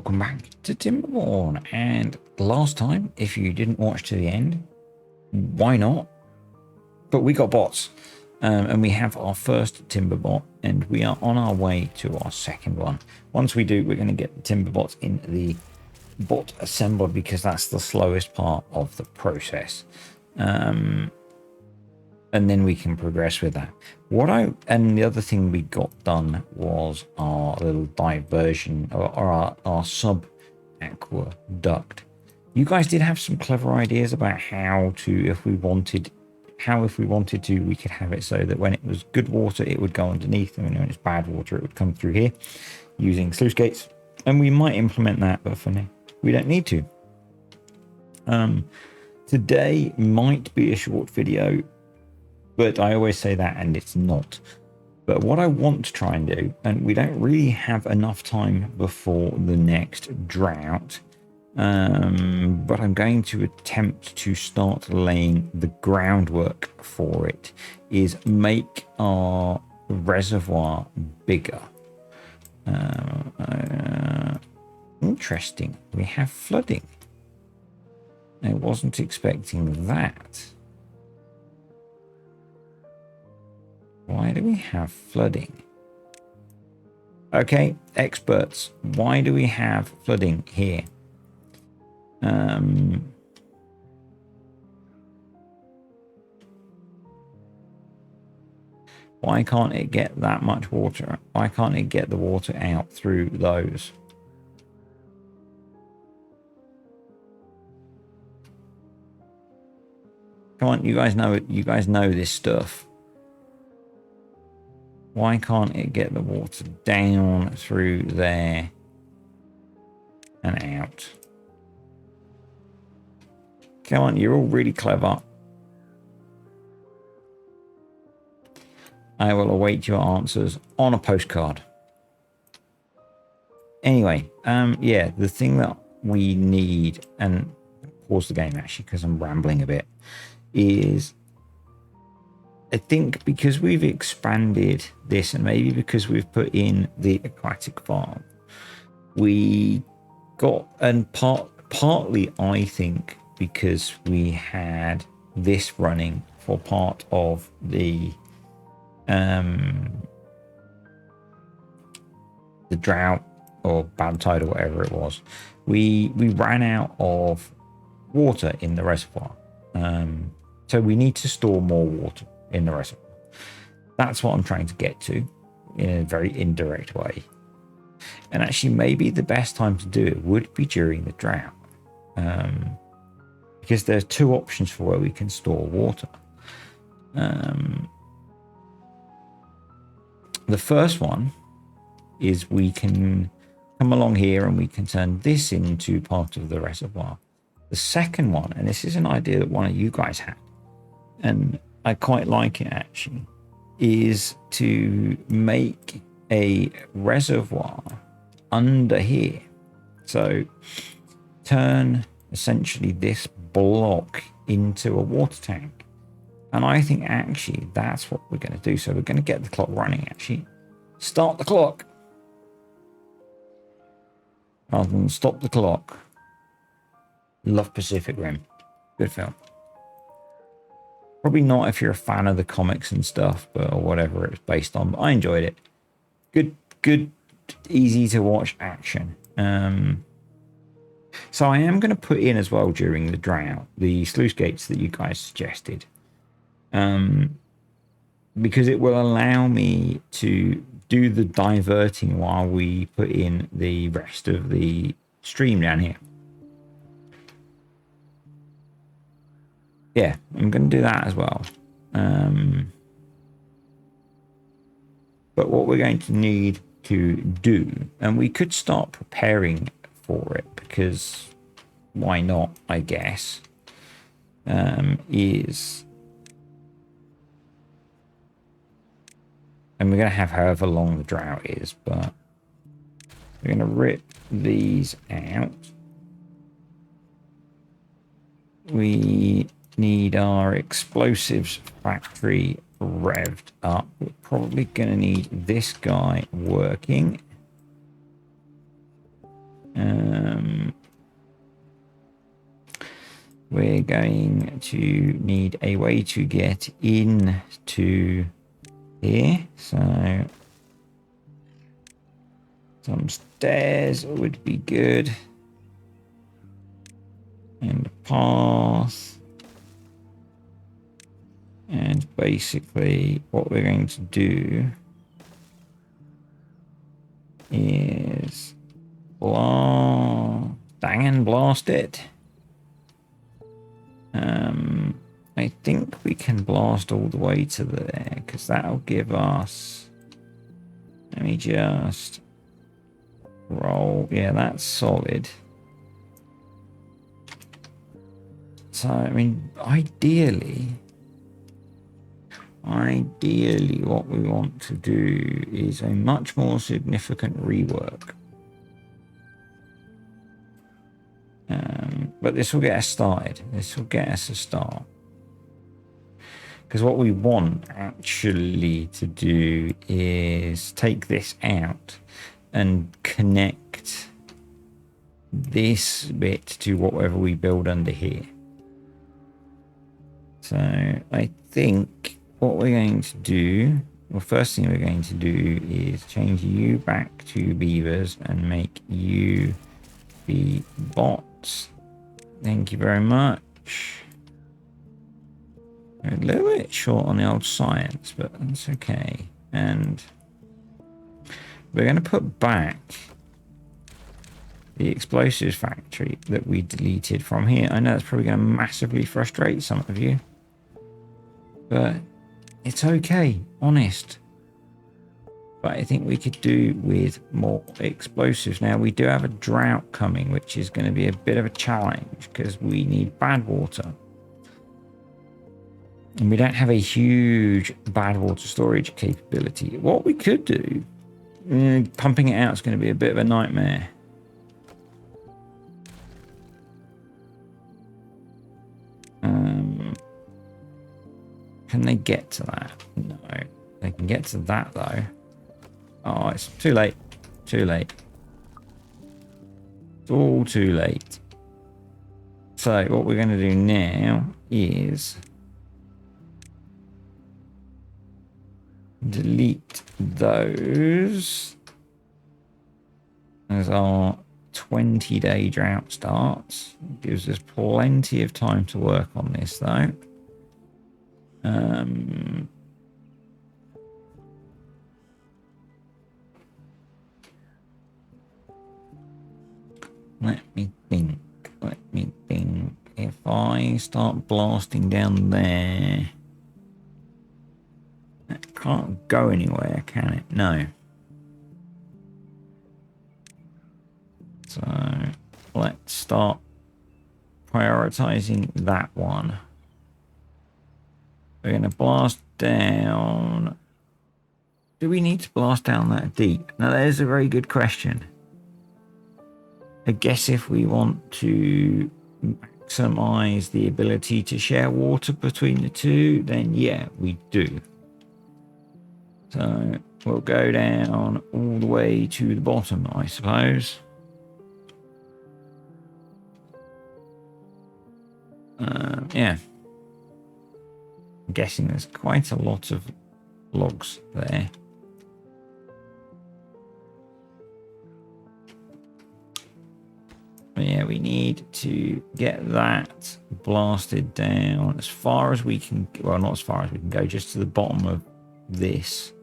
welcome back to Timberborn. And last time, if you didn't watch to the end, why not? But we got bots, and we have our first timber bot, and we are on our way to our second one. Once we do, we're going to get the timber bots in the bot assembled, because that's the slowest part of the process. And then we can progress with that. And the other thing we got done was our little diversion, or our sub aqueduct. You guys did have some clever ideas about how to, if we wanted to, we could have it so that when it was good water, it would go underneath, and when it's bad water, it would come through here using sluice gates. And we might implement that, but for now, we don't need to. Today might be a short video, but I always say that, and it's not. But what I want to try and do, and we don't really have enough time before the next drought, but I'm going to attempt to start laying the groundwork for it, is make our reservoir bigger. Interesting. We have flooding. I wasn't expecting that. Why do we have flooding? Okay, experts, why do we have flooding here? Why can't it get that much water? Why can't it get the water out through those? Come on, you guys know it. You guys know this stuff. Why can't it get the water down through there and out? Come on, you're all really clever. I will await your answers on a postcard. Anyway, yeah, the thing that we need, and pause the game actually because I'm rambling a bit, is I think because we've expanded this, and maybe because we've put in the aquatic farm, we got, and partly I think because we had this running for part of the drought or bad tide or whatever it was, we ran out of water in the reservoir. So we need to store more water in the reservoir. That's what I'm trying to get to in a very indirect way. And actually, maybe the best time to do it would be during the drought, because there's two options for where we can store water. The first one is we can come along here and we can turn this into part of the reservoir. The second one, and this is an idea that one of you guys had, and I quite like it actually, is to make a reservoir under here. So turn essentially this block into a water tank. And I think actually that's what we're going to do. So we're going to get the clock running actually. Start the clock rather than stop the clock. Love Pacific Rim. Good film. Probably not if you're a fan of the comics and stuff, but or whatever it was based on. But I enjoyed it. Good, easy to watch action. So I am going to put in as well during the drought the sluice gates that you guys suggested, because it will allow me to do the diverting while we put in the rest of the stream down here. Yeah, I'm going to do that as well. But what we're going to need to do, and we could start preparing for it, because why not, I guess, is, and we're going to have however long the drought is, but we're going to rip these out. We need our explosives factory revved up. We're probably going to need this guy working. We're going to need a way to get in to here. So some stairs would be good. And a path. And basically what we're going to do is blast it. I think we can blast all the way to there because that'll give us, let me just roll. Yeah, that's solid. So I mean, ideally what we want to do is a much more significant rework. But this will get us started. This will get us a start. Because what we want actually to do is take this out and connect this bit to whatever we build under here. So I think what we're going to do, well, first thing we're going to do is change you back to beavers and make you be bots. Thank you very much. We're a little bit short on the old science, but that's okay. And we're going to put back the explosives factory that we deleted from here. I know that's probably going to massively frustrate some of you, but it's okay, honest. But I think we could do with more explosives. Now, we do have a drought coming, which is going to be a bit of a challenge because we need bad water. And we don't have a huge bad water storage capability. What we could do, pumping it out is going to be a bit of a nightmare. Can they get to that? No. They can get to that, though. Oh, it's too late. Too late. It's all too late. So what we're going to do now is delete those as our 20-day drought starts. Gives us plenty of time to work on this, though. Let me think. If I start blasting down there, it can't go anywhere, can it? No. So let's start prioritizing that one. We're going to blast down. Do we need to blast down that deep? Now, that is a very good question. I guess if we want to maximize the ability to share water between the two, then yeah, we do. So we'll go down all the way to the bottom, I suppose. Yeah. I'm guessing there's quite a lot of logs there. But yeah, we need to get that blasted down as far as we can. Well, not as far as we can go, just to the bottom of this.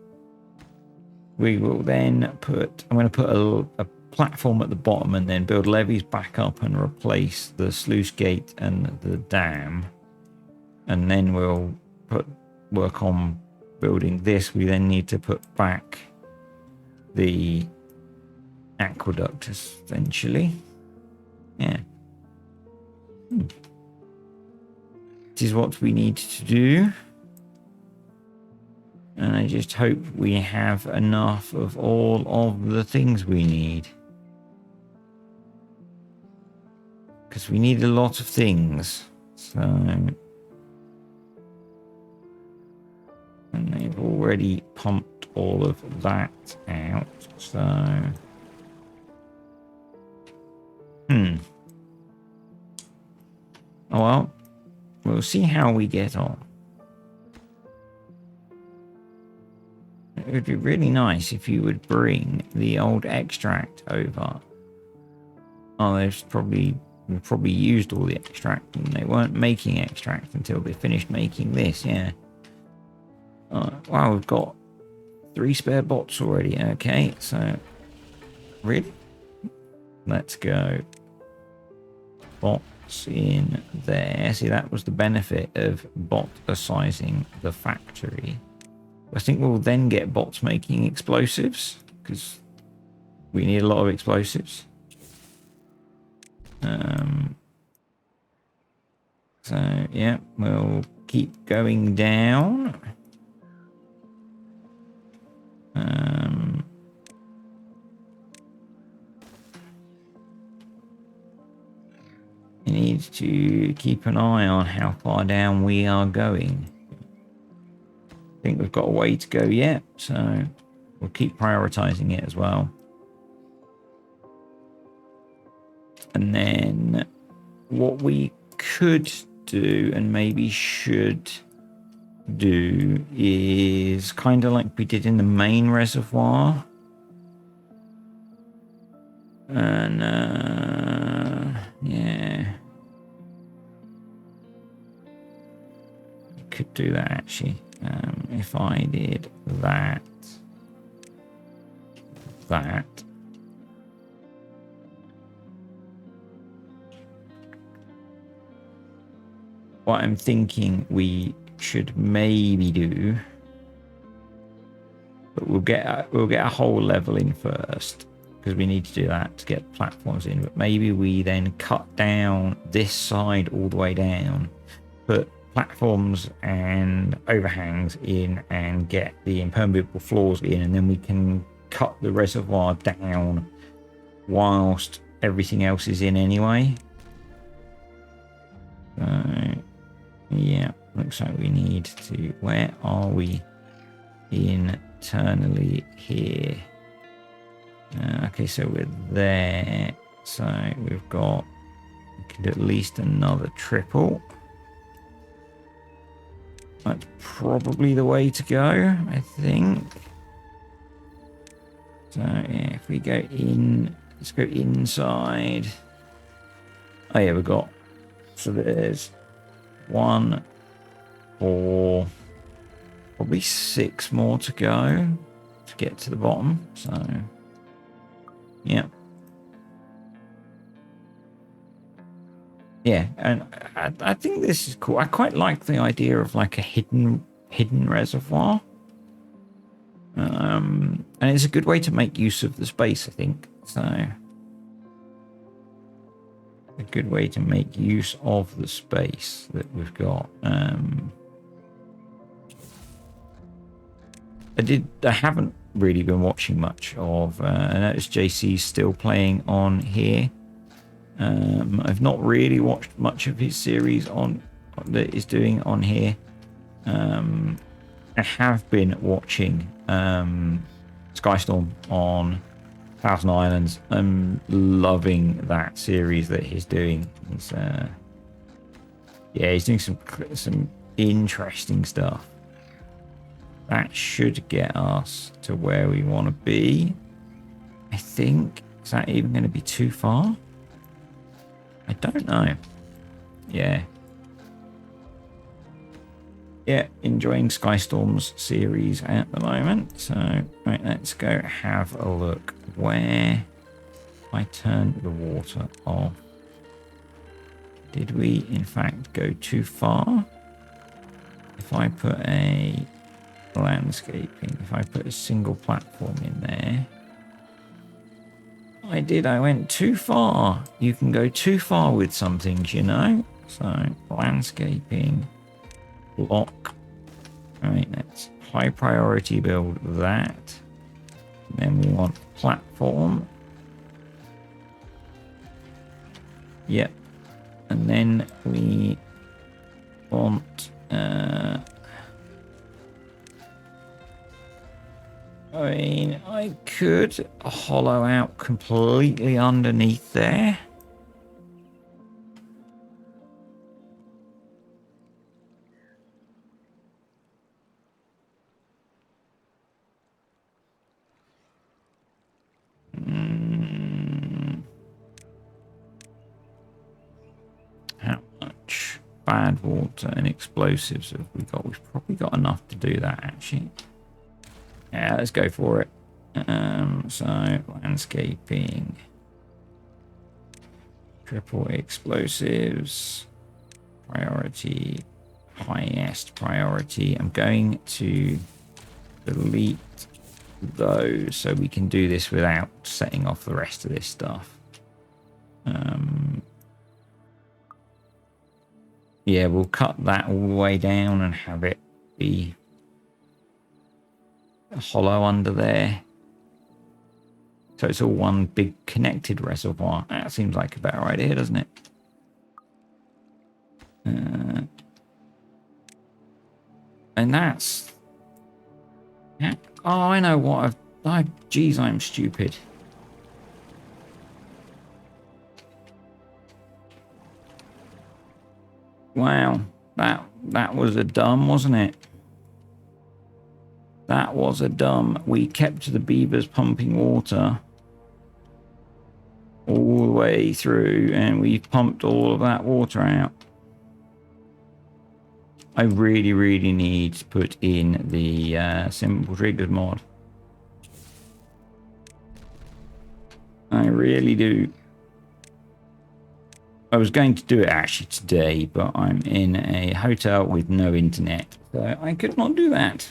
We will then put, I'm going to put a platform at the bottom and then build levees back up and replace the sluice gate and the dam. And then we'll work on building this. We then need to put back the aqueduct, essentially. Yeah. This is what we need to do. And I just hope we have enough of all of the things we need. Because we need a lot of things. So... And they've already pumped all of that out. So... Oh, well, we'll see how we get on. It would be really nice if you would bring the old extract over. Oh, we've probably used all the extract, and they weren't making extract until they finished making this. Yeah. Wow, we've got 3 spare bots already. Okay, so really, let's go bots in there. See, that was the benefit of bot-sizing the factory. I think we'll then get bots making explosives, because we need a lot of explosives. So yeah, we'll keep going down. You need to keep an eye on how far down we are going. I think we've got a way to go yet, so we'll keep prioritizing it as well. And then what we could do, and maybe should do, is kind of like we did in the main reservoir. And yeah, could do that actually. If I did that, what I'm thinking we should maybe do, but we'll get a whole level in first, because we need to do that to get platforms in. But maybe we then cut down this side all the way down, put platforms and overhangs in, and get the impermeable floors in, and then we can cut the reservoir down whilst everything else is in anyway. So yeah, looks like we need to, where are we internally here? Okay, so we're there, so we've got, we could at least another triple. That's probably the way to go, I think. So yeah, if we go in, let's go inside. Oh yeah, we've got, so there's 1, 4, probably 6 more to go to get to the bottom. So yeah. Yeah, and I think this is cool. I quite like the idea of like a hidden reservoir. And it's a good way to make use of the space, I think. So a good way to make use of the space that we've got. I haven't really been watching much of, I noticed JC's still playing on here. I've not really watched much of his series on that he's doing on here. I have been watching Skystorm on Thousand Islands. I'm loving that series that he's doing. He's doing some interesting stuff. That should get us to where we want to be, I think. Is that even going to be too far? I don't know. Yeah, enjoying Skystorm's series at the moment. So, right, let's go have a look. Where I turned the water off. Did we, in fact, go too far? If I put a landscaping, if I put a single platform in there. I went too far. You can go too far with some things, you know? So, landscaping, block. Right, let's high priority build that. Then we want platform. Yep. And then we want... I mean, I could hollow out completely underneath there. bad water and explosives have we got? We've probably got enough to do that, actually. Yeah, let's go for it. So landscaping, triple explosives, priority, highest priority. I'm going to delete those so we can do this without setting off the rest of this stuff. Yeah, we'll cut that all the way down and have it be hollow under there. So it's all one big connected reservoir. That seems like a better idea, doesn't it? And that's... Yeah. Oh, I know what I've... Oh, geez, I'm stupid. Wow, that was a dumb, wasn't it? That was a dumb. We kept the beavers pumping water all the way through, and we pumped all of that water out. I really, really need to put in the simple triggers mod. I really do. I was going to do it actually today, but I'm in a hotel with no internet, so I could not do that.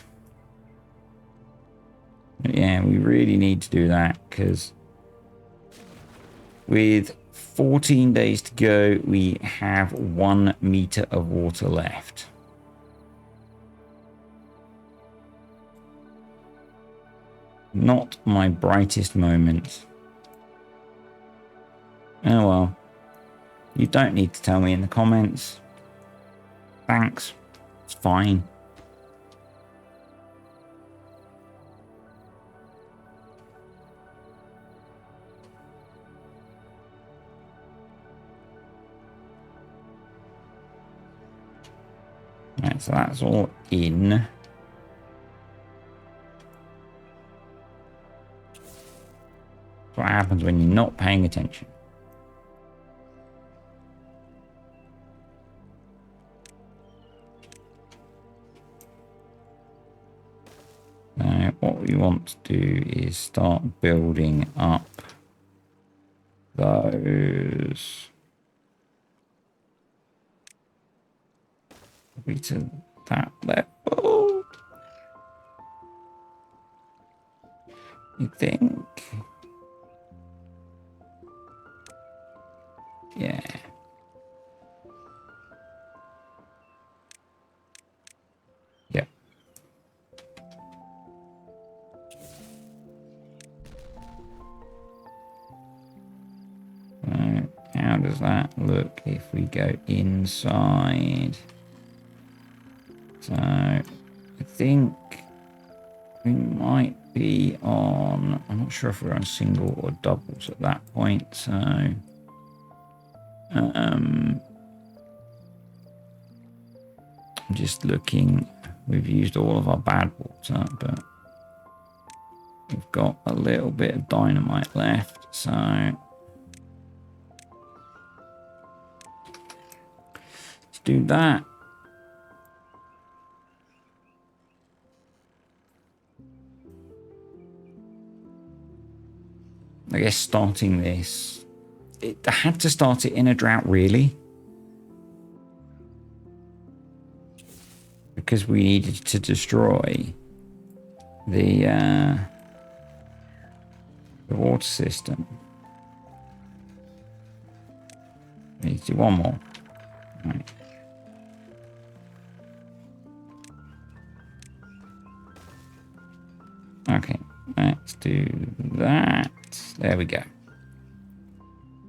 But yeah, we really need to do that, because with 14 days to go, we have 1 meter of water left. Not my brightest moment. Oh well. You don't need to tell me in the comments. Thanks. It's fine. Right, so that's all in. What happens when you're not paying attention. Now, what we want to do is start building up those. Probably to that level. You think? Yeah. Yep. So how does that look if we go inside? So I think we might be on, I'm not sure if we're on single or doubles at that point, so I'm just looking. We've used all of our bad water, but we've got a little bit of dynamite left, so let's do that. I guess starting this, I had to start it in a drought, really, because we needed to destroy the water system. We need to do one more. Right. Okay, let's do that. There we go.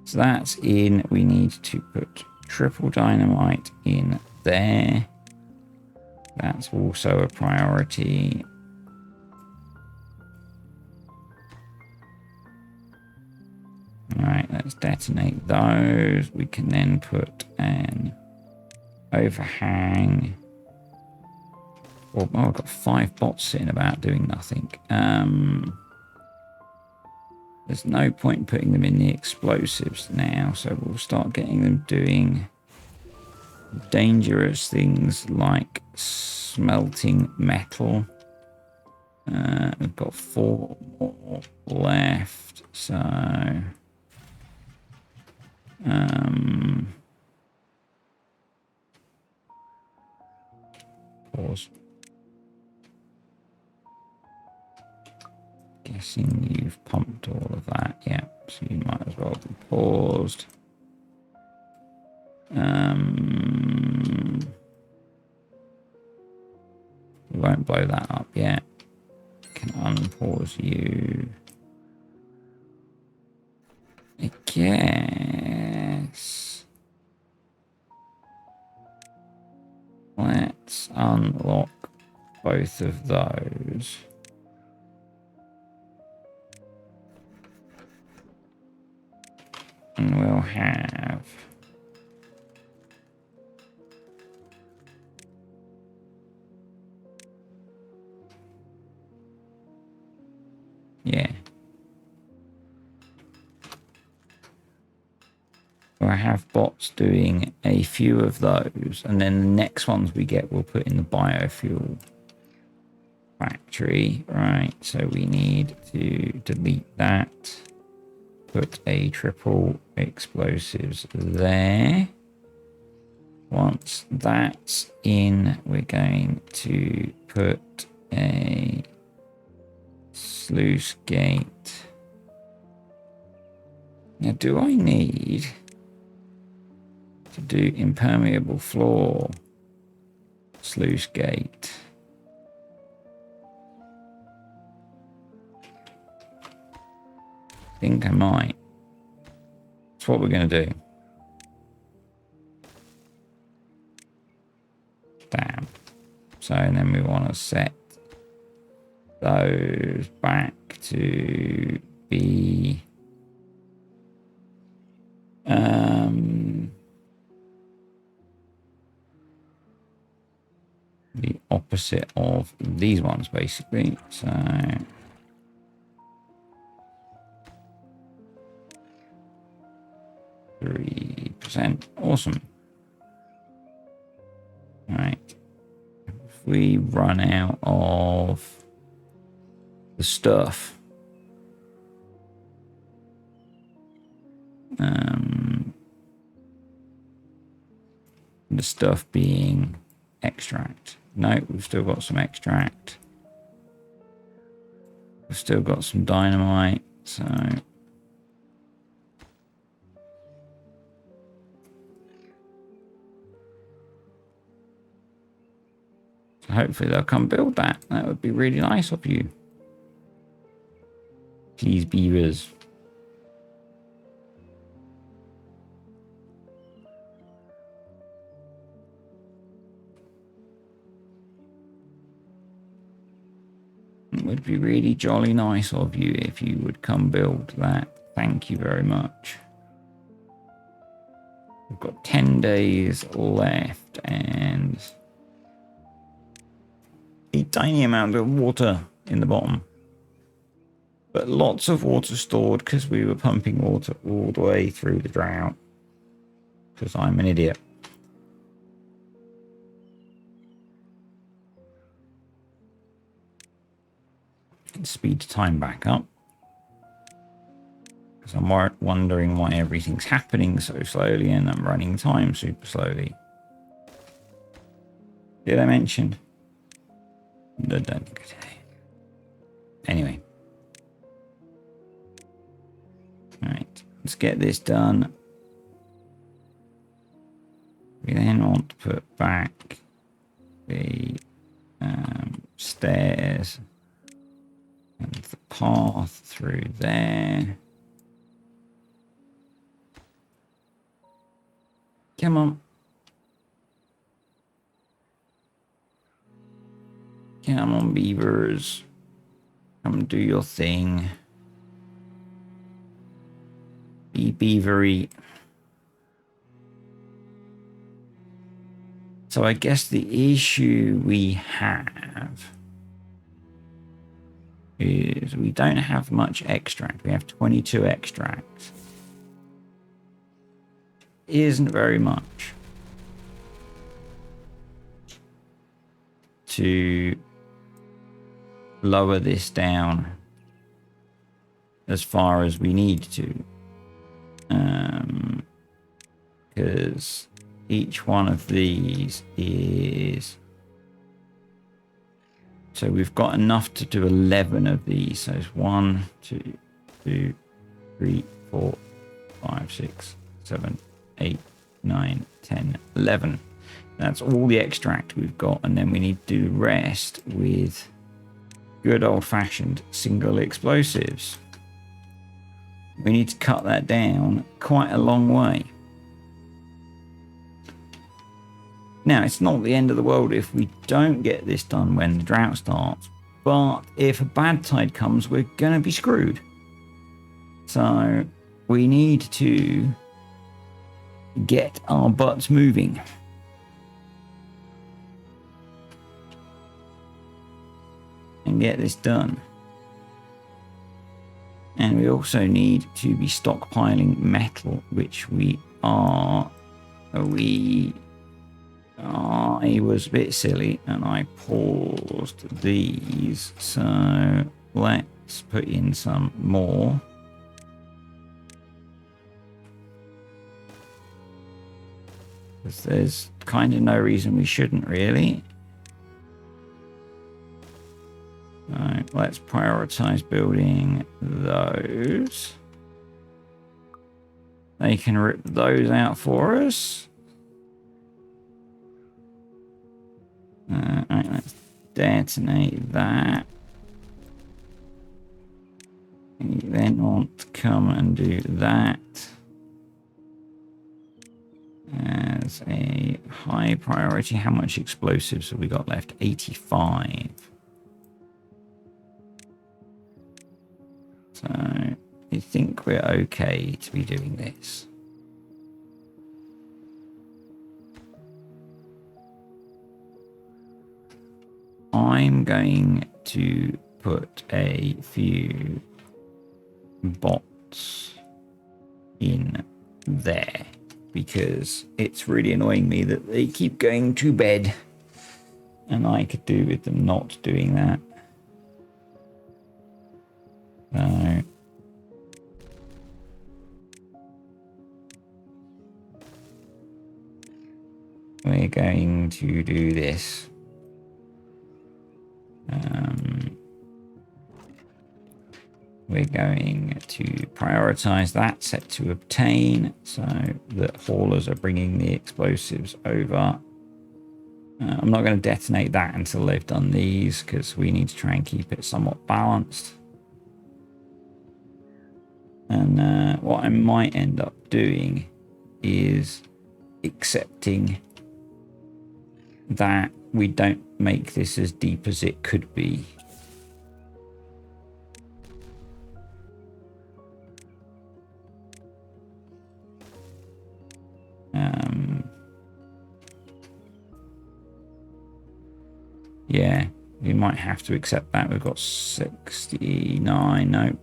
So that's in. We need to put triple dynamite in there. That's also a priority. All right, let's detonate those. We can then put an overhang. Oh, I've got 5 bots sitting about doing nothing. There's no point in putting them in the explosives now, so we'll start getting them doing dangerous things like smelting metal. We've got 4 more left, so pause. Guessing you've pumped all of that, yeah, so you might as well be paused. We won't blow that up yet. Can unpause you. I guess. Let's unlock both of those. And we'll have we'll have bots doing a few of those, and then the next ones we get we'll put in the biofuel factory. Right, so we need to delete that. Put a triple explosives there. Once that's in, we're going to put a sluice gate. Now, do I need to do impermeable floor sluice gate? I think I might. That's what we're going to do. Damn. So then we want to set those back to be the opposite of these ones, basically. So 3%. Awesome. All right. If we run out of the stuff, the stuff being extract. No, we've still got some extract. We've still got some dynamite, so hopefully they'll come build that. That would be really nice of you. Please, beavers. It would be really jolly nice of you if you would come build that. Thank you very much. We've got 10 days left and a tiny amount of water in the bottom. But lots of water stored because we were pumping water all the way through the drought. Because I'm an idiot. Speed time back up. Because I'm wondering why everything's happening so slowly and I'm running time super slowly. Did I mention? Anyway. Alright, let's get this done. We then want to put back the stairs and the path through there. Come on. Come on, beavers. Come do your thing. Be beavery. So I guess the issue we have is we don't have much extract. We have 22 extracts. Isn't very much. to lower this down as far as we need to, because each one of these is, so we've got enough to do 11 of these. So it's 1, 2, 2, 3, 4, 5, 6, 7, 8, 9, 10, 11. That's all the extract we've got, and then we need to do the rest with good old-fashioned single explosives. We need to cut that down quite a long way. Now, it's not the end of the world if we don't get this done when the drought starts, but if a bad tide comes, we're going to be screwed. So we need to get our butts moving. And get this done. And we also need to be stockpiling metal, which we are. I was a bit silly and I paused these, so let's put in some more. Because there's kind of no reason we shouldn't really. Right, let's prioritize building those. They can rip those out for us. Right, let's detonate that. You then want to come and do that as a high priority. How much explosives have we got left? 85. So I think we're okay to be doing this. I'm going to put a few bots in there because it's really annoying me that they keep going to bed, and I could do with them not doing that. So we're going to do this. We're going to prioritize that, set to obtain, so that haulers are bringing the explosives over. I'm not going to detonate that until they've done these, because we need to try and keep it somewhat balanced. And what I might end up doing is accepting that we don't make this as deep as it could be. Yeah, we might have to accept that. We've got 69, no.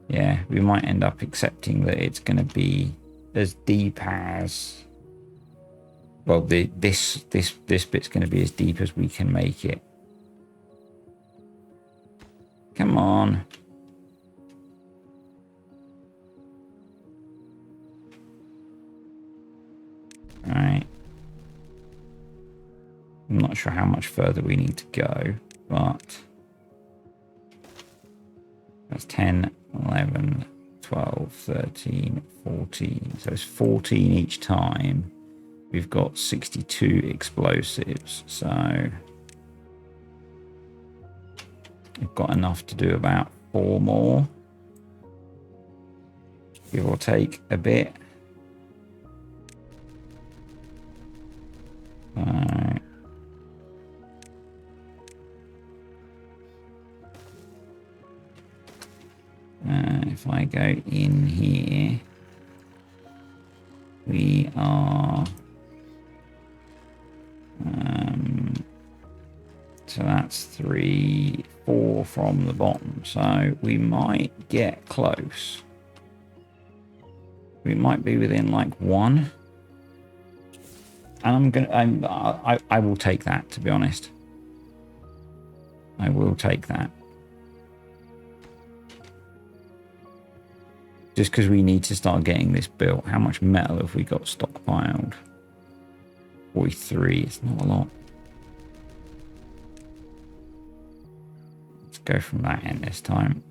Yeah, we might end up accepting that it's going to be as deep as, well, this bit's going to be as deep as we can make it. Come on. Right. I'm not sure how much further we need to go, but that's 10, 11, 12, 13, 14. So it's 14 each time. We've got 62 explosives. So we've got enough to do about 4 more. Give or take a bit. Alright. If I go in here, we are so that's 3, 4 from the bottom, so we might get close. We might be within like 1. And I will take that, to be honest. I will take that. Just because we need to start getting this built. How much metal have we got stockpiled? 43. It's not a lot. Let's go from that end this time.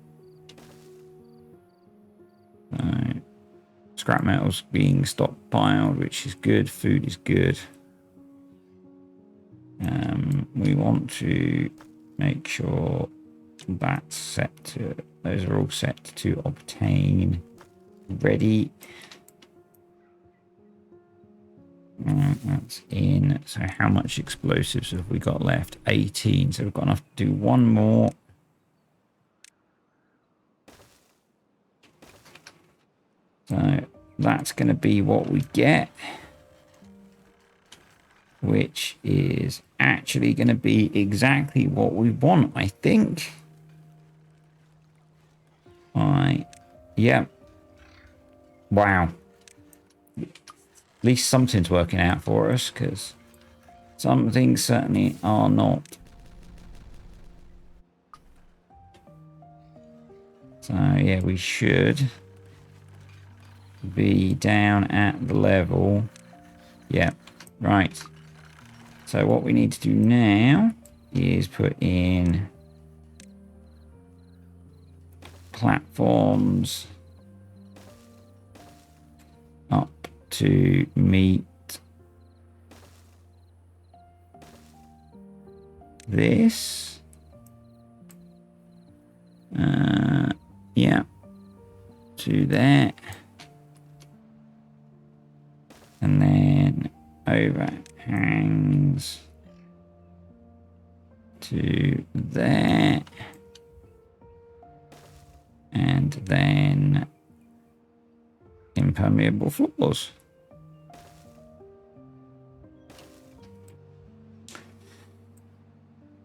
Scrap metals being stockpiled, which is good. Food is good. We want to make sure that's set to, those are all set to obtain. Ready. That's in. So how much explosives have we got left? 18. So we've got enough to do one more. So that's going to be what we get, which is actually going to be exactly what we want, I think. Yeah. Wow. At least something's working out for us, because some things certainly are not. So yeah, we should be down at the level. Yeah, right. So what we need to do now is put in platforms up to meet this. Yeah, to that. And then overhangs to there. And then impermeable floors.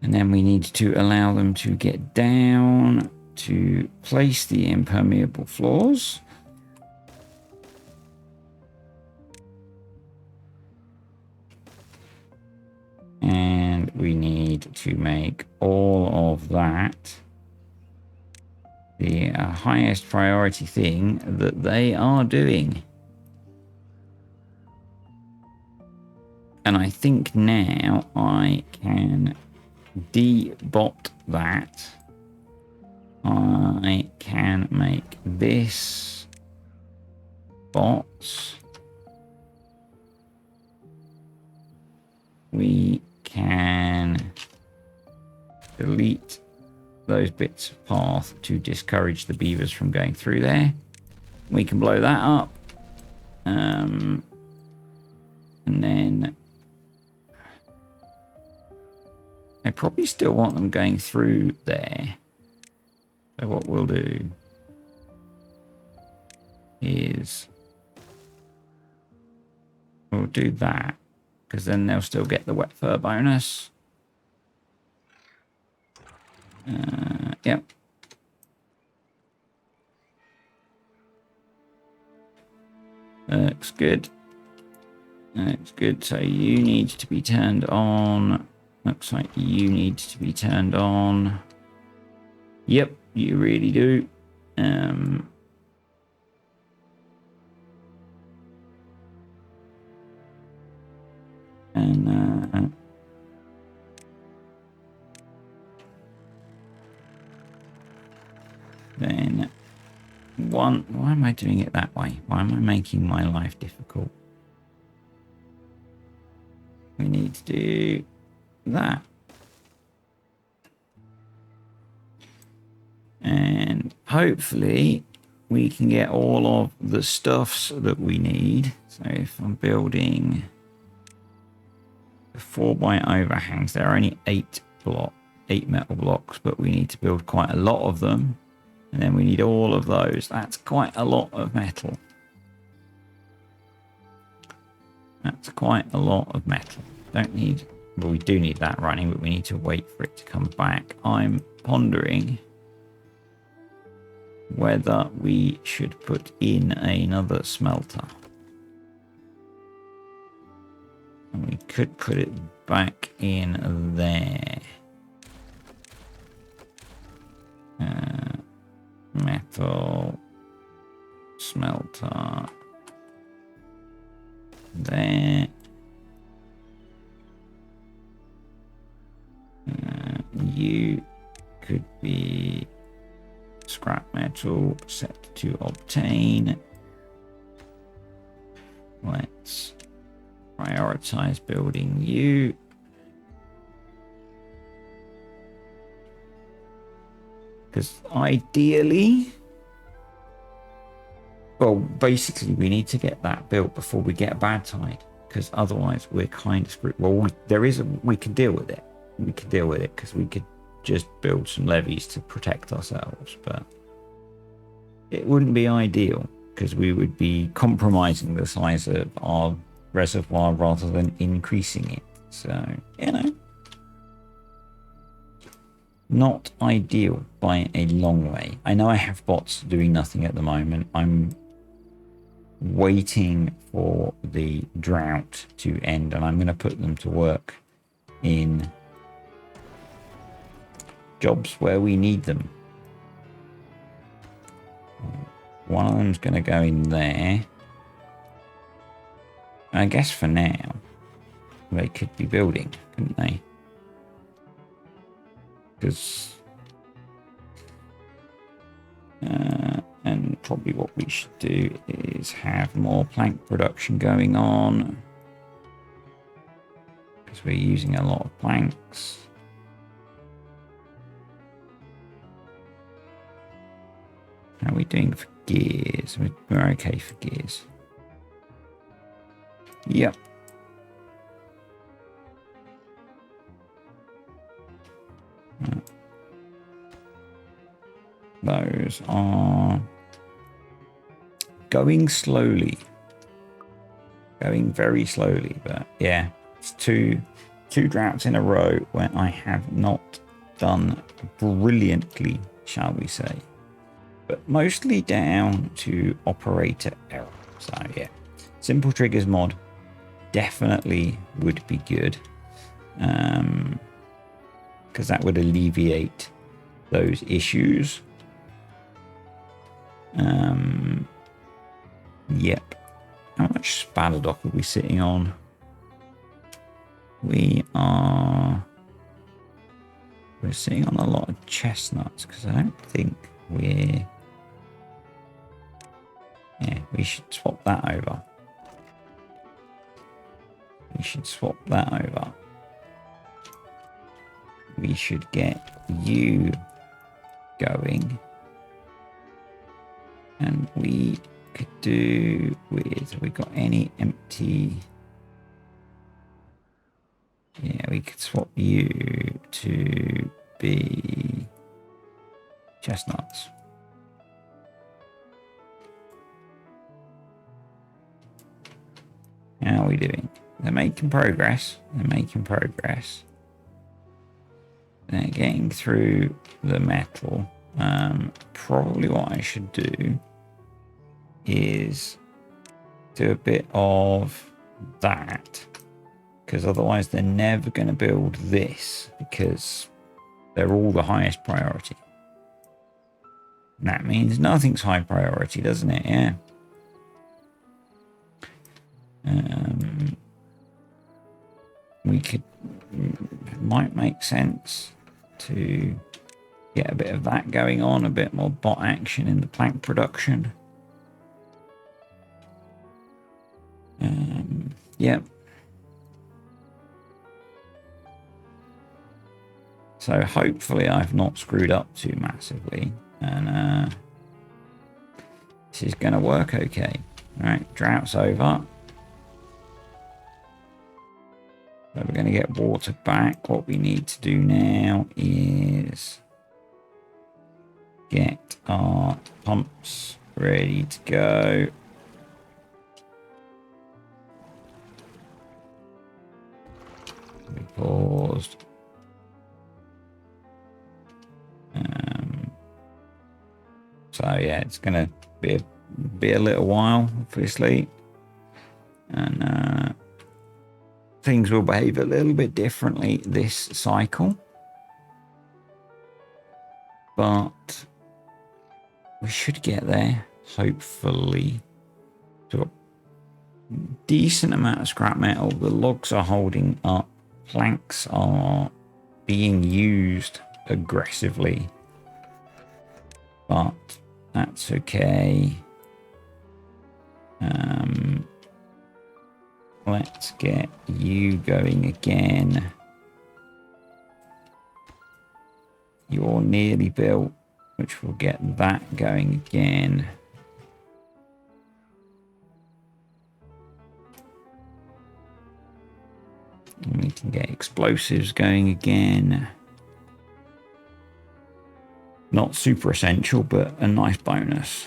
And then we need to allow them to get down to place the impermeable floors. And we need to make all of that the highest priority thing that they are doing. And I think now I can debot that. I can make this bots. We can delete those bits of path to discourage the beavers from going through there. We can blow that up. And then I probably still want them going through there. So what we'll do is we'll do that, because then they'll still get the wet fur bonus. Yep. Looks good. Looks good. So you need to be turned on. Looks like you need to be turned on. Yep, you really do. And then one. Why am I doing it that way? Why am I making my life difficult? We need to do that. And hopefully we can get all of the stuffs that we need. So if I'm building the 4x overhangs, there are only 8 metal blocks, but we need to build quite a lot of them. And then we need all of those. That's quite a lot of metal. That's quite a lot of metal. Don't need, well, we do need that running, but we need to wait for it to come back. I'm pondering whether we should put in another smelter. And we could put it back in there. Metal smelter there. You could be scrap metal set to obtain. Let's prioritize building you. Because ideally, well, basically we need to get that built before we get a bad tide, because otherwise we're kind of screwed. Well, we can deal with it. We can deal with it because we could just build some levees to protect ourselves, but it wouldn't be ideal because we would be compromising the size of our reservoir rather than increasing it. So, you know, not ideal by a long way. I know I have bots doing nothing at the moment. I'm waiting for the drought to end, and I'm going to put them to work in jobs where we need them. One of them's going to go in there. I guess for now, they could be building, couldn't they? Because and probably what we should do is have more plank production going on, because we're using a lot of planks. How are we doing for gears? We're okay for gears. Yep. Those are going slowly. Going very slowly, but yeah, it's two droughts in a row where I have not done brilliantly, shall we say. But mostly down to operator error. So yeah, simple triggers mod definitely would be good, because that would alleviate those issues. Yep. How much spatter dock are we sitting on? We're sitting on a lot of chestnuts, because I don't think we're... Yeah, we should swap that over. We should swap that over. We should get you going. And we could do with... Have we got any empty... Yeah, we could swap you to be chestnuts. How are we doing? They're making progress. They're making progress. They're getting through the metal. Probably what I should do is do a bit of that, because otherwise they're never going to build this, because they're all the highest priority. And that means nothing's high priority, doesn't it? Yeah. We could... might make sense to get a bit of that going on, a bit more bot action in the plank production. Yep. So hopefully I've not screwed up too massively, and this is going to work okay. All right, drought's over. So we're going to get water back. What we need to do now is get our pumps ready to go. We paused. So yeah, it's gonna be a little while, obviously, and things will behave a little bit differently this cycle, but we should get there, hopefully. So, decent amount of scrap metal. The logs are holding up. Planks are being used aggressively, but that's okay. Let's get you going again. You're nearly built, which will get that going again. And we can get explosives going again. Not super essential, but a nice bonus.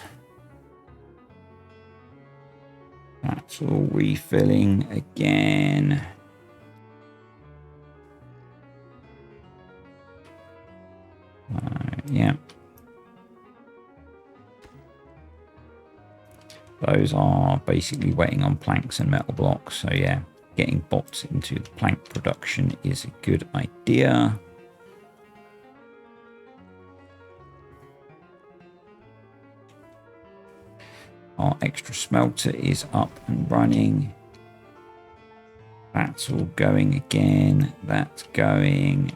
That's all refilling again. Yeah. Those are basically waiting on planks and metal blocks. So yeah, getting bots into the plank production is a good idea. Our extra smelter is up and running. That's all going again. That's going.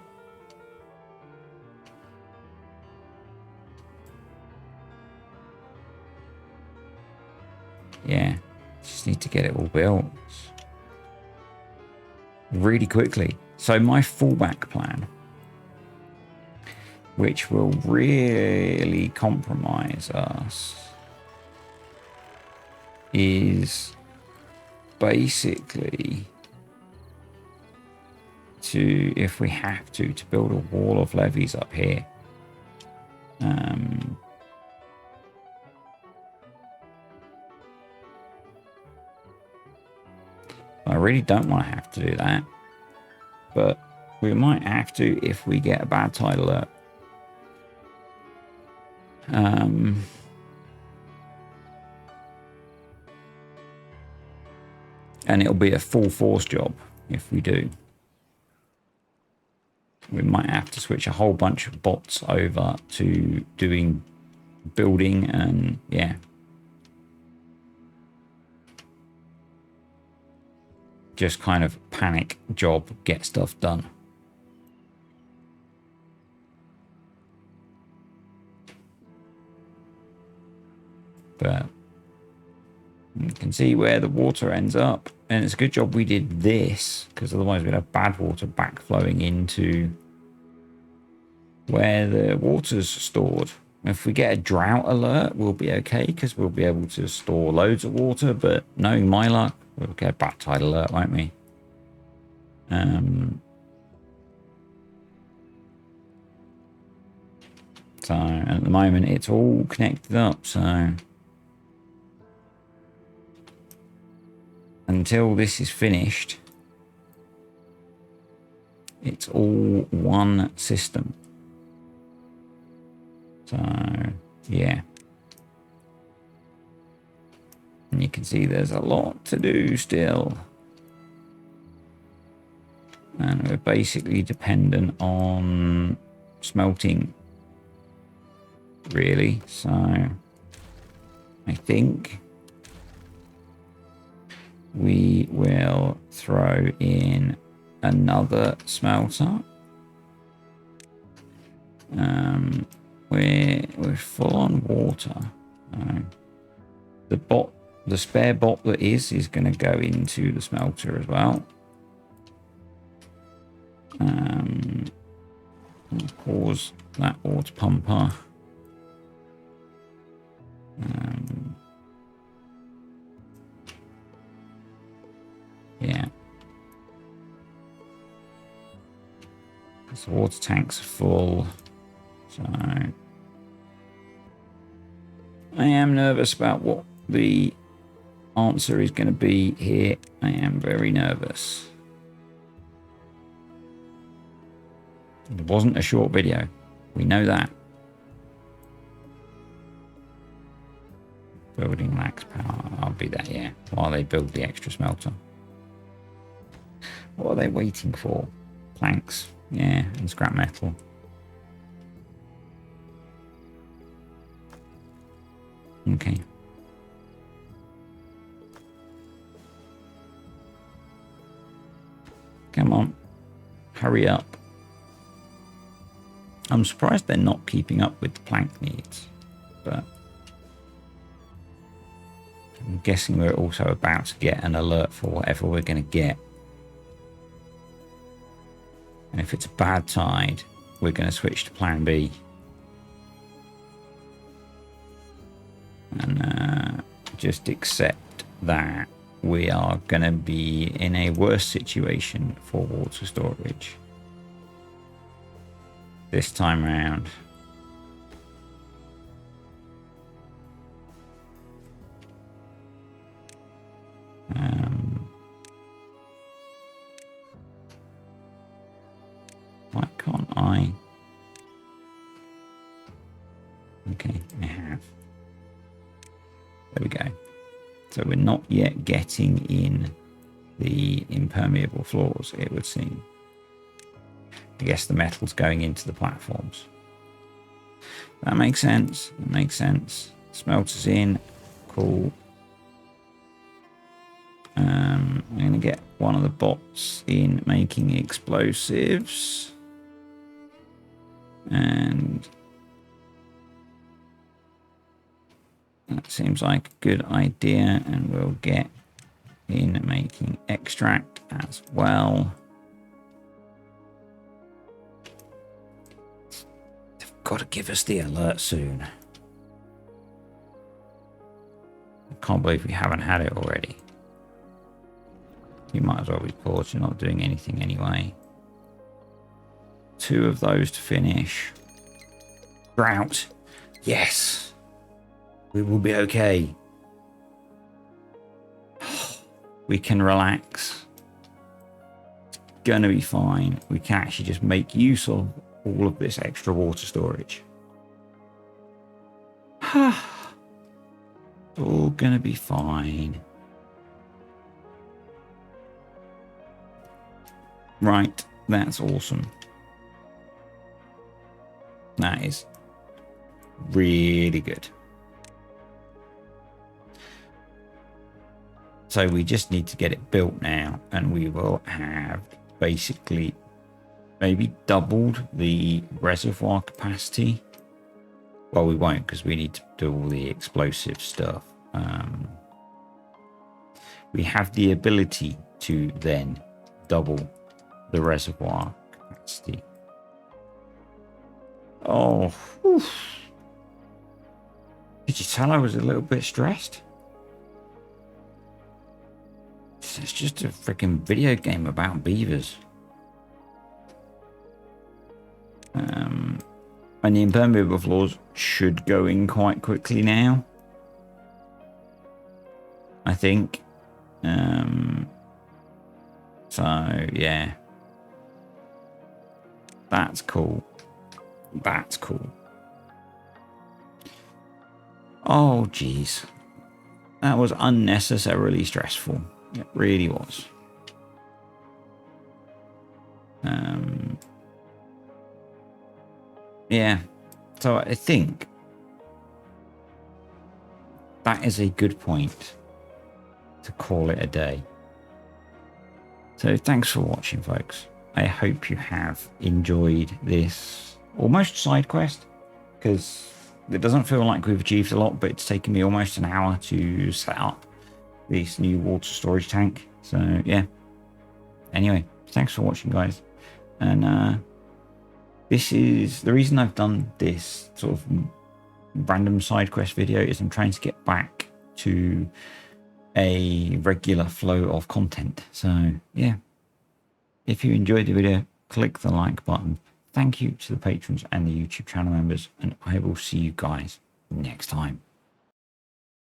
Yeah, just need to get it all built really quickly. So my fallback plan, which will really compromise us, is basically to, if we have to build a wall of levees up here. I really don't want to have to do that, but we might have to if we get a bad tide alert. And it'll be a full force job if we do. We might have to switch a whole bunch of bots over to doing building, and yeah. Just kind of panic job, get stuff done. But you can see where the water ends up, and it's a good job we did this, because otherwise we'd have bad water backflowing into where the water's stored. If we get a drought alert, we'll be okay, because we'll be able to store loads of water, but knowing my luck, we'll get a bad tide alert, won't we? So at the moment it's all connected up, so until this is finished, it's all one system. So yeah, and you can see there's a lot to do still, and we're basically dependent on smelting, really. So I think we will throw in another smelter. We're full on water. The spare bot that is going to go into the smelter as well. Pause that water pumper. Yeah. The water tanks are full. So I am nervous about what the answer is going to be here. I am very nervous. It wasn't a short video. We know that. Building lacks power. I'll be there, yeah, while they build the extra smelter. What are they waiting for? Planks, yeah, and scrap metal. Okay. Come on. Hurry up. I'm surprised they're not keeping up with the plank needs, but I'm guessing we're also about to get an alert for whatever we're going to get. And if it's a bad tide, we're going to switch to plan B. And just accept that we are going to be in a worse situation for water storage this time around. Why can't I? Okay, I have. There we go. So we're not yet getting in the impermeable floors, it would seem. I guess the metal's going into the platforms. That makes sense. That makes sense. Smelters in. Cool. I'm going to get one of the bots in making explosives. And that seems like a good idea. And we'll get in making extract as well. They've got to give us the alert soon. I can't believe we haven't had it already. You might as well be paused. You're not doing anything anyway. 2 of those to finish. Drought. Yes. We will be okay. We can relax. It's going to be fine. We can actually just make use of all of this extra water storage. It's all going to be fine. Right, that's awesome. That is really good. So we just need to get it built now, and we will have basically maybe doubled the reservoir capacity. Well, we won't, because we need to do all the explosive stuff. We have the ability to then double the reservoir capacity. Oh, oof. Did you tell I was a little bit stressed? It's just a freaking video game about beavers. And the impermeable floors should go in quite quickly now, I think. So yeah, that's cool. That's cool. Oh geez, that was unnecessarily stressful. It really was. Yeah, so I think that is a good point to call it a day. So thanks for watching, folks. I hope you have enjoyed this almost side quest, because it doesn't feel like we've achieved a lot, but it's taken me almost an hour to set up this new water storage tank. So yeah, anyway, thanks for watching, guys. And this is the reason I've done this sort of random side quest video, is I'm trying to get back to a regular flow of content. So yeah, if you enjoyed the video, click the like button. Thank you to the patrons and the YouTube channel members, and I will see you guys next time.